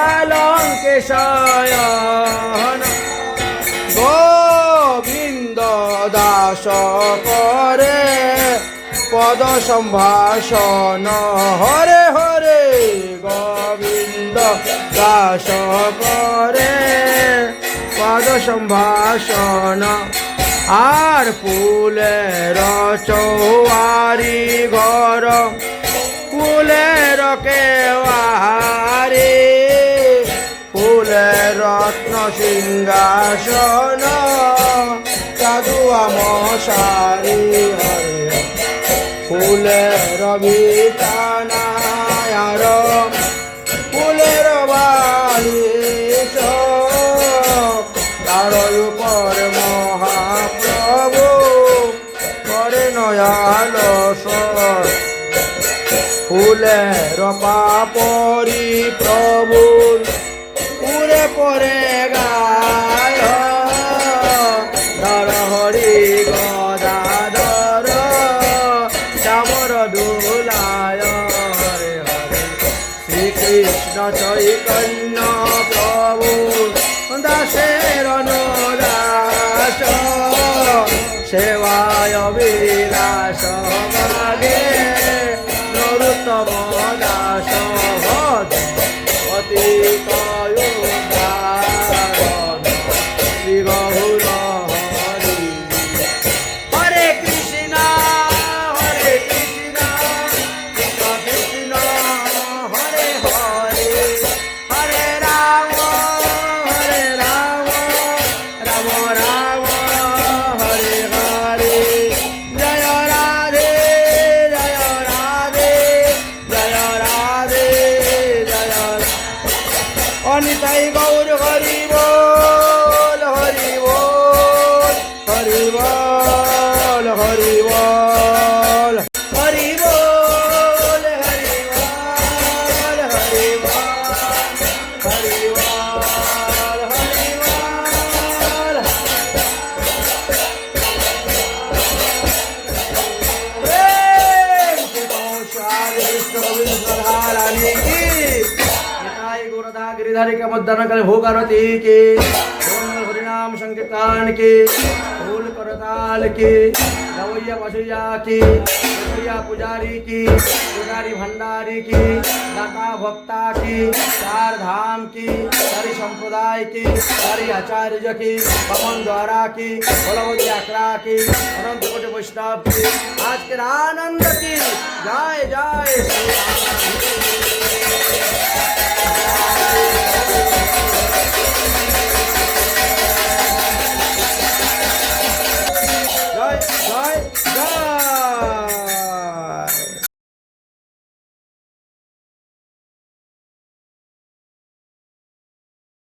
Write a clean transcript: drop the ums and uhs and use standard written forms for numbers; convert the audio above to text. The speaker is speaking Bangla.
পালঙ্কে শয়ন গোবিন্দ দাস করে পদ সম্ভাষণ হরে হরে গোবিন্দ দাস করে পদ সম্ভাষণ আর ফুলের চৌয়ারি ঘর ফুলের কেওয়ারি ফুলের রত্ন সিংহাসন সাধু আমসারি হরে ফুলের বিছানার ফুলের বালিশ তার উপর মহাপ্রভু করে নয়াল ফুলের পাপরি প্রভু পুরে পরে গায় ধর হরি গদাধর চামর দুলায় হরে হরে শ্রীকৃষ্ণ চৈতন্য প্রভু দাসের অনুদাস সেবায় বিলাস মাগে নরুত্তম দাস অতীত শ্রী গৌর হরি হরে কৃষ্ণ কৃষ্ণ কৃষ্ণ হরে হরে হরে রাম রাম রাম হরে হরে জয় রাধে জয় রাধে জয় রাধে জয় অনিতাই গৌর হরি বল হরি বল হরি বল হরি বল হরি বল হরি বল হরি বল হরি বল হরি বল प्रेम से पहुंचाए कृष्ण गोविंद रानी की निताई गुरुदा गिरिधारी के मध्याह्न काल भोग आरती की हरिनाम संकीर्तन की फूल करताल की गवैया बसैया की गवैया पुजारी की पुजारी भंडारी की दाता भक्ता की चार धाम की सारी संप्रदाय की सारी आचार्य की पवन द्वारा की बलवती आकड़ा की अनंत कोटि वैष्णव की आज के आनंद की जय जय श्री राम।